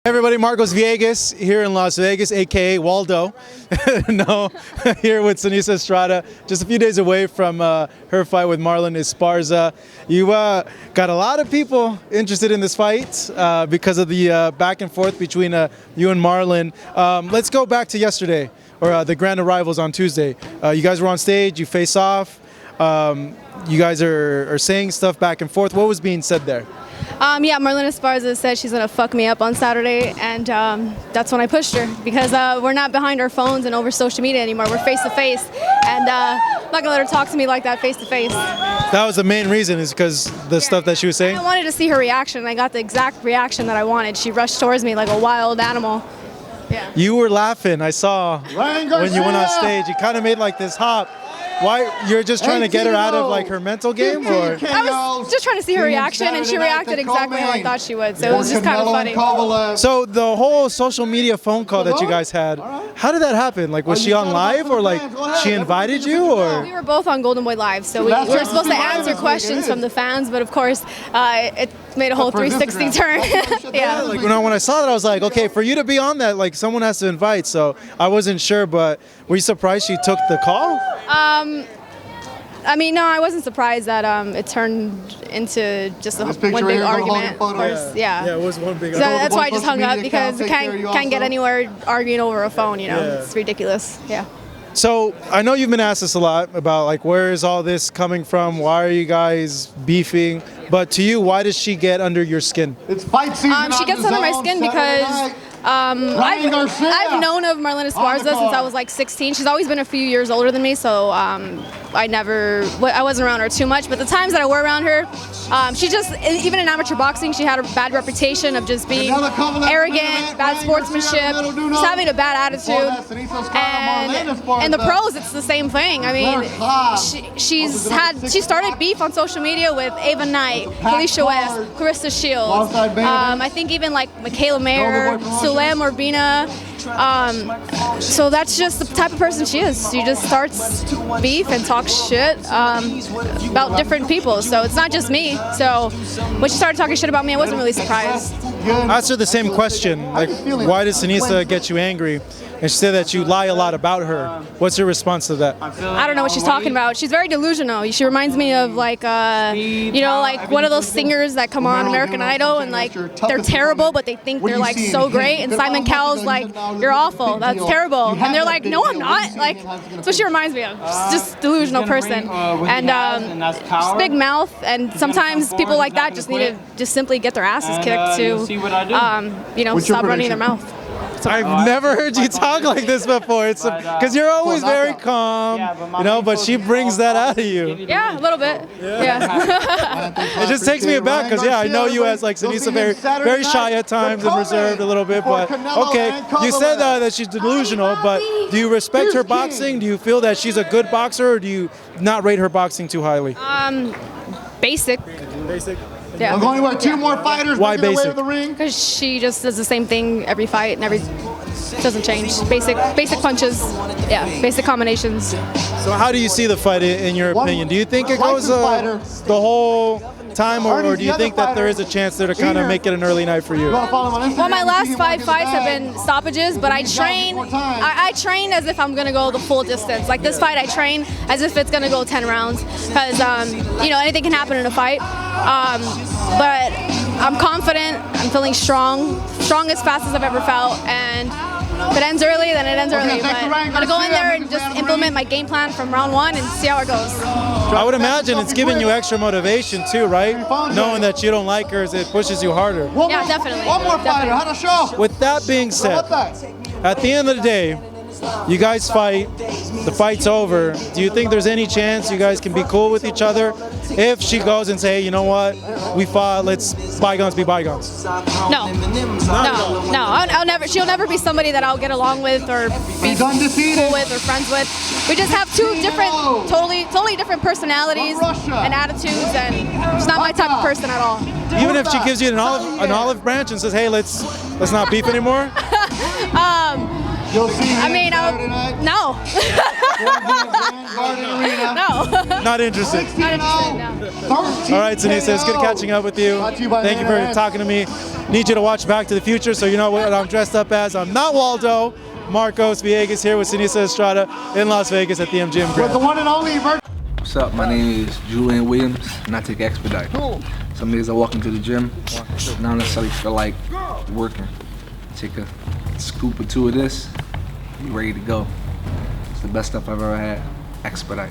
Everybody, Marcos Villegas here in Las Vegas, aka Waldo. No, here with Seniesa Estrada, just a few days away from her fight with Marlen Esparza. You got a lot of people interested in this fight because of the back and forth between you and Marlen. Let's go back to yesterday, or the grand arrivals on Tuesday. You guys were on stage, you face off. You guys are saying stuff back and forth. What was being said there? Yeah, Marlen Esparza said she's gonna fuck me up on Saturday, and that's when I pushed her because we're not behind our phones and over social media anymore. We're face to face, and I'm not gonna let her talk to me like that face to face. That was the main reason, is because the stuff that she was saying? I wanted to see her reaction, and I got the exact reaction that I wanted. She rushed towards me like a wild animal. Yeah. You were laughing, I saw, when you went on stage. You kind of made like this hop. Why? You're just trying to get her out of like her mental game, or? I was just trying to see her reaction, and she reacted exactly how I thought she would, so it was just kind of funny. So the whole social media phone call that you guys had, how did that happen? Like, was she on live, or like she invited you, or? We were both on Golden Boy Live, so we were supposed to answer questions from the fans, but of course it made a whole 360 turn. Yeah. Like when I saw that, I was like, okay, for you to be on that, like someone has to invite. So I wasn't sure, but were you surprised she took the call? I mean, no, I wasn't surprised that it turned into just one big argument. Of course, yeah. Yeah, it was one big So argument. that's why I just hung up, because you can't get anywhere arguing over a phone, you know. Yeah. It's ridiculous. Yeah. So I know you've been asked this a lot about like, where is all this coming from? Why are you guys beefing? But to you, why does she get under your skin? It's fight season. She gets under my skin because I've known of Marlen Esparza since I was like 16. She's always been a few years older than me, so I wasn't around her too much. But the times that I were around her, she just, even in amateur boxing, she had a bad reputation of just being arrogant, bad sportsmanship, just having a bad attitude. And in the pros, it's the same thing. I mean, she started beef on social media with Ava Knight, Felicia West, Clarissa Shields. I think even like Michaela Mayer, Sulem Urbina. So that's just the type of person she is. She just starts beef and talks shit about different people. So it's not just me. So when she started talking shit about me, I wasn't really surprised. I asked her the same question, like, why does Seniesa get you angry? And she said that you lie a lot about her. What's your response to that? I don't know what she's talking about. She's very delusional. She reminds me of like, you know, like one of those singers that come on American Idol and like they're terrible, but they think they're like so great. And Simon Cowell's like, you're awful. That's terrible. And they're like, no, I'm not. Like, that's what she reminds me of. She's just a delusional person. And just big mouth. And sometimes people like that just need to just simply get their asses kicked to, you know, stop running their mouth. I've never heard you talk like this before. It's because you're always very calm, you know, but she brings that out of you. Yeah, a little bit. Yeah. It just takes me aback because, yeah, I know you as like Seniesa, very shy at times and reserved a little bit, but okay. You said that she's delusional, but do you respect her boxing? Do you feel that she's a good boxer, or do you not rate her boxing too highly? Basic. Basic? Yeah. I'm going with two more fighters. Why basic? Because she just does the same thing every fight, and doesn't change. Basic punches, yeah, basic combinations. So how do you see the fight in your opinion? Do you think it goes the whole time, or do you think that there is a chance there to kind of make it an early night for you? Well, my last 5 fights have been stoppages, but I train as if I'm gonna go the full distance. Like this fight, I train as if it's gonna go 10 rounds, because you know, anything can happen in a fight. But I'm confident. I'm feeling strong as fast as I've ever felt, and if it ends early, then it ends early. But I'm gonna go in there and just implement my game plan from round 1 and see how it goes. I would imagine it's giving you extra motivation too, right? Knowing that you don't like her, it pushes you harder. Yeah, definitely. One more fighter, how to show. With that being said, at the end of the day, you guys fight, the fight's over. Do you think there's any chance you guys can be cool with each other? If she goes and say, hey, you know what, we fought, let's bygones be bygones. No. I'll never. She'll never be somebody that I'll get along with or be cool with or friends with. We just have two different, totally different personalities and attitudes, and she's not my type of person at all. Even if she gives you an olive branch and says, hey, let's not beef anymore? You'll see him I mean, Saturday night. no. Garden Arena. No. Not interested. 16 Not now. interested, no. 13 All right, Seniesa, it's good catching up with you. Brought to you by Thank you for Hand. talking to me. Need you to watch Back to the Future so you know what I'm dressed up as. I'm not Waldo. Marcos Villegas here with Seniesa Estrada in Las Vegas at the MGM With the Grand. one and only What's up? My name is Julian Williams, and I take Expedite. Some days I walk into the gym, not necessarily feel like working. Take a scoop or two of this, be ready to go. It's the best stuff I've ever had. Expedite.